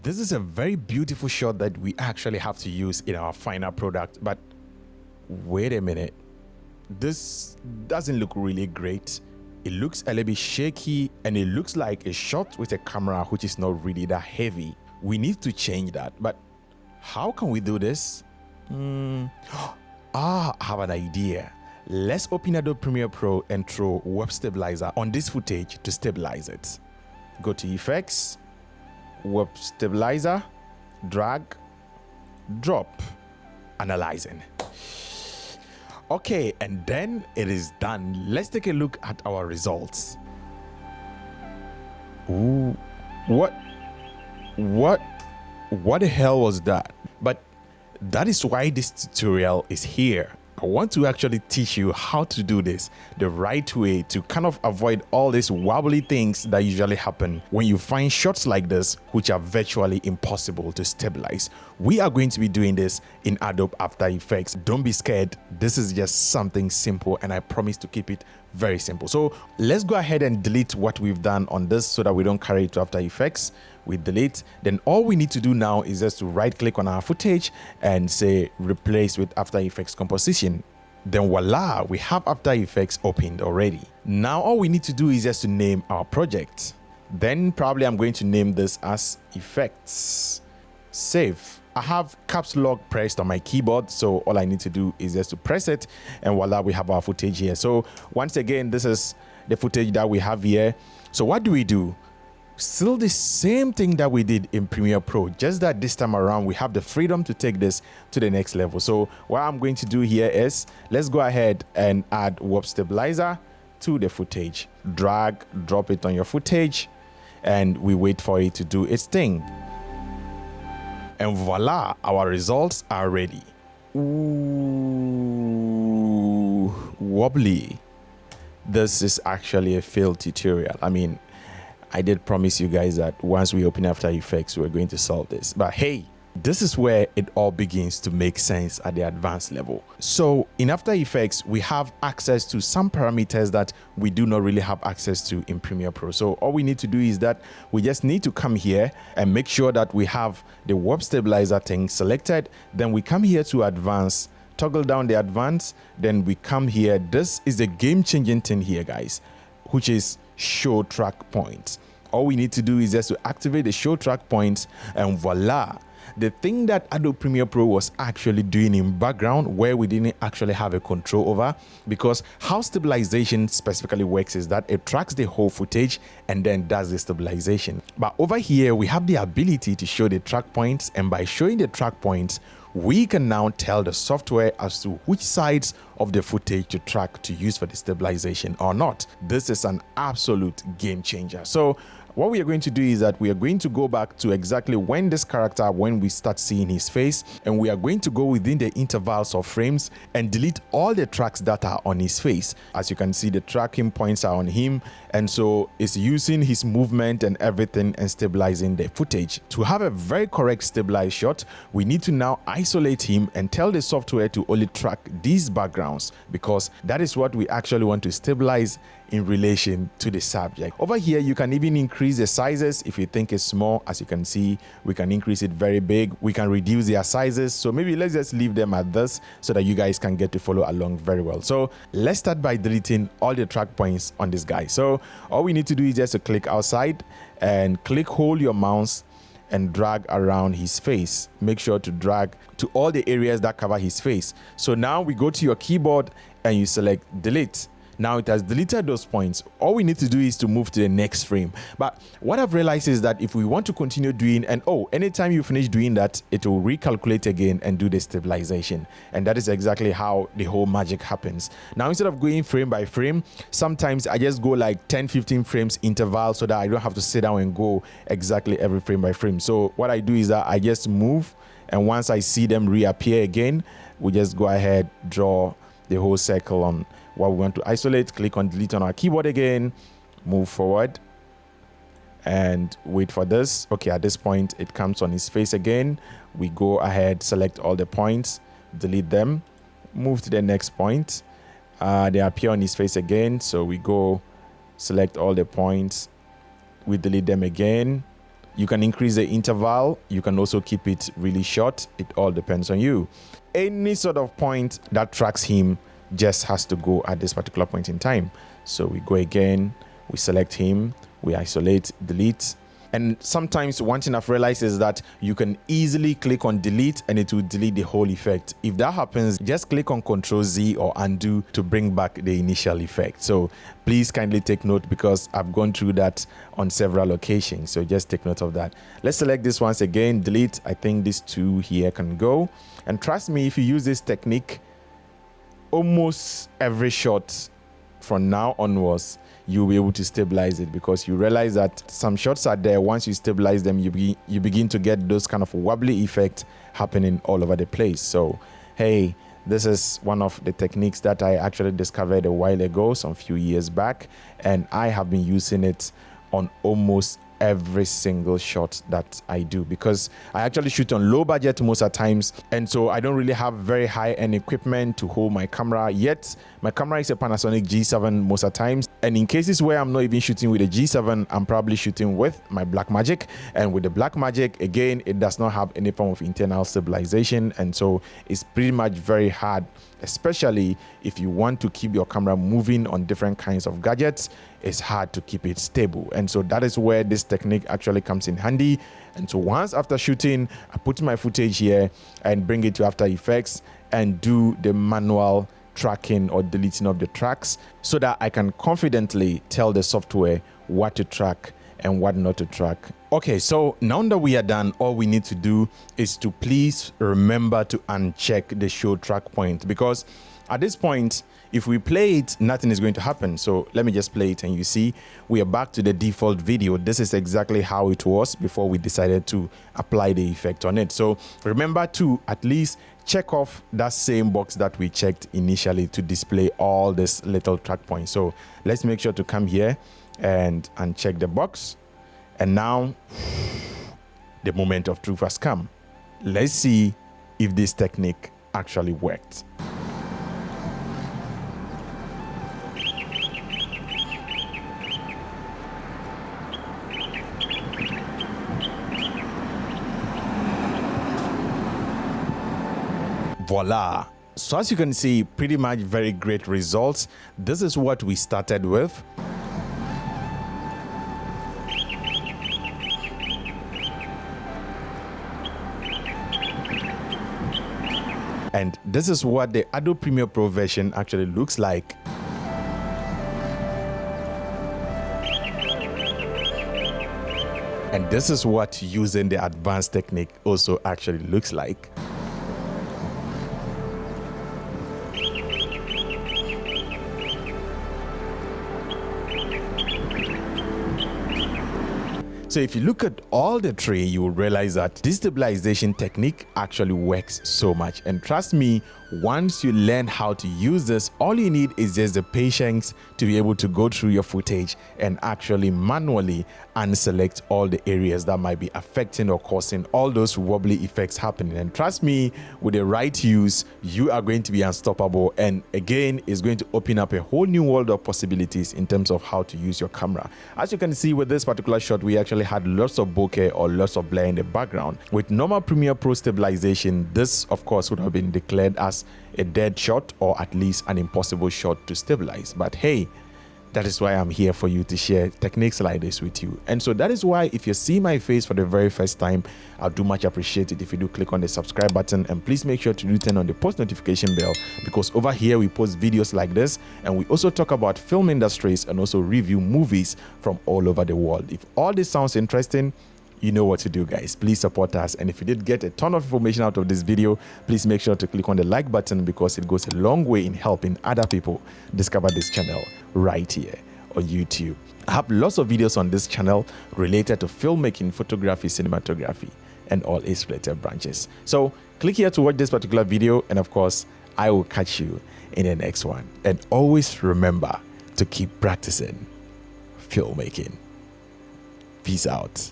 This is a very beautiful shot that we actually have to use in our final product. But wait a minute. This doesn't look really great. It looks a little bit shaky and it looks like a shot with a camera which is not really that heavy. We need to change that. But how can we do this? I have an idea. Let's open Adobe Premiere Pro and throw Web Stabilizer on this footage to stabilize it. Go to Effects, Web Stabilizer, drag, drop, analyzing. Okay, and then it is done. Let's take a look at our results. Ooh, what the hell was that? But that is why this tutorial is here. I want to actually teach you how to do this the right way to kind of avoid all these wobbly things that usually happen when you find shots like this which are virtually impossible to stabilize. We are going to be doing this in Adobe After Effects. Don't be scared. This is just something simple and I promise to keep it very simple. So let's go ahead and delete what we've done on this so that we don't carry it to After Effects. We delete. Then all we need to do now is just to right click on our footage and say replace with After Effects composition. Then voila, we have After Effects opened already. Now all we need to do is just to name our project. Then probably I'm going to name this as Effects. Save. I have caps lock pressed on my keyboard, so all I need to do is just to press it and voila, we have our footage here. So once again, this is the footage that we have here. So what do? Still the same thing that we did in Premiere Pro, just that this time around we have the freedom to take this to the next level. So what I'm going to do here is let's go ahead and add Web Stabilizer to the footage. Drag, drop it on your footage, and we wait for it to do its thing. And voila, our results are ready. Ooh, wobbly. This is actually a failed tutorial. I mean, I did promise you guys that once we open After Effects, we're going to solve this. But hey, this is where it all begins to make sense at the advanced level. So in After Effects, we have access to some parameters that we do not really have access to in Premiere Pro. So all we need to do is that we just need to come here and make sure that we have the Web Stabilizer thing selected. Then we come here to Advanced, toggle down the Advanced. Then we come here. This is the game-changing thing here, guys, which is Show Track Points. All we need to do is just to activate the Show Track Points and voila. The thing that Adobe Premiere Pro was actually doing in background where we didn't actually have a control over, because how stabilization specifically works is that it tracks the whole footage and then does the stabilization. But over here, we have the ability to show the track points, and by showing the track points, we can now tell the software as to which sides of the footage to track to use for the stabilization or not. This is an absolute game changer. So what we are going to do is that we are going to go back to exactly when this character, when we start seeing his face, and we are going to go within the intervals of frames and delete all the tracks that are on his face. As you can see, the tracking points are on him, and so it's using his movement and everything and stabilizing the footage. To have a very correct stabilized shot, we need to now isolate him and tell the software to only track these backgrounds, because that is what we actually want to stabilize in relation to the subject. Over here, you can even increase the sizes if you think it's small. As you can see, we can increase it very big. We can reduce their sizes. So maybe let's just leave them at this so that you guys can get to follow along very well. So let's start by deleting all the track points on this guy. So all we need to do is just to click outside and hold your mouse and drag around his face. Make sure to drag to all the areas that cover his face. So now we go to your keyboard and you select delete. Now it has deleted those points. All we need to do is to move to the next frame. But what I've realized is that if we want to continue doing, and anytime you finish doing that, it will recalculate again and do the stabilization. And that is exactly how the whole magic happens. Now, instead of going frame by frame, sometimes I just go like 10-15 frames interval so that I don't have to sit down and go exactly every frame by frame. So what I do is that I just move, and once I see them reappear again, we just go ahead, draw the whole circle on what we want to isolate, click on delete on our keyboard again, move forward and wait for this. Okay, at this point it comes on his face again. We go ahead, select all the points, delete them, move to the next point. They appear on his face again, so we go select all the points, we delete them again, You can increase the interval. You can also keep it really short. It all depends on you. Any sort of point that tracks him just has to go at this particular point in time. So we go again, we select him, we isolate, delete. And sometimes one thing I've realized is that you can easily click on delete and it will delete the whole effect. If that happens, just click on Ctrl Z or undo to bring back the initial effect. So please kindly take note, because I've gone through that on several occasions. So just take note of that. Let's select this once again, delete. I think these two here can go. And trust me, if you use this technique, almost every shot from now onwards, you'll be able to stabilize it, because you realize that some shots are there. Once you stabilize them, you begin to get those kind of wobbly effect happening all over the place. So hey, this is one of the techniques that I actually discovered a while ago, some few years back, and I have been using it on almost every single shot that I do, because I actually shoot on low budget most of the times, and so I don't really have very high-end equipment to hold my camera yet. My camera is a Panasonic G7 most of the times, and in cases where I'm not even shooting with a G7, I'm probably shooting with my Blackmagic. And with the Blackmagic, again, it does not have any form of internal stabilization, and so it's pretty much very hard, especially if you want to keep your camera moving on different kinds of gadgets. It's hard to keep it stable, and so that is where this technique actually comes in handy. And so once after shooting, I put my footage here and bring it to After Effects and do the manual tracking or deleting of the tracks, so that I can confidently tell the software what to track and what not to track. Okay, so now that we are done, all we need to do is to please remember to uncheck the show track point, because at this point, if we play it, nothing is going to happen. So let me just play it, and you see we are back to the default video. This is exactly how it was before we decided to apply the effect on it. So remember to at least check off that same box that we checked initially to display all this little track points. So let's make sure to come here and uncheck the box. And now the moment of truth has come. Let's see if this technique actually worked. Voila. So as you can see, pretty much very great results. This is what we started with. And this is what the Adobe Premiere Pro version actually looks like. And this is what using the advanced technique also actually looks like. So if you look at all the three, you will realize that this stabilization technique actually works so much. And trust me, once you learn how to use this, all you need is just the patience to be able to go through your footage and actually manually unselect all the areas that might be affecting or causing all those wobbly effects happening. And trust me, with the right use, you are going to be unstoppable. And again, it's going to open up a whole new world of possibilities in terms of how to use your camera. As you can see with this particular shot, we actually had lots of bokeh or lots of blur in the background. With normal Premiere Pro stabilization, this of course would have been declared as a dead shot, or at least an impossible shot to stabilize. But hey, that is why I'm here for you, to share techniques like this with you. And so that is why, if you see my face for the very first time, I'll do much appreciate it if you do click on the subscribe button, and please make sure to do turn on the post notification bell, because over here we post videos like this, and we also talk about film industries and also review movies from all over the world. If all this sounds interesting, you know what to do, guys. Please support us. And if you did get a ton of information out of this video, please make sure to click on the like button, because it goes a long way in helping other people discover this channel right here on YouTube. I have lots of videos on this channel related to filmmaking, photography, cinematography, and all its related branches. So click here to watch this particular video, and of course, I will catch you in the next one. And always remember to keep practicing filmmaking. Peace out.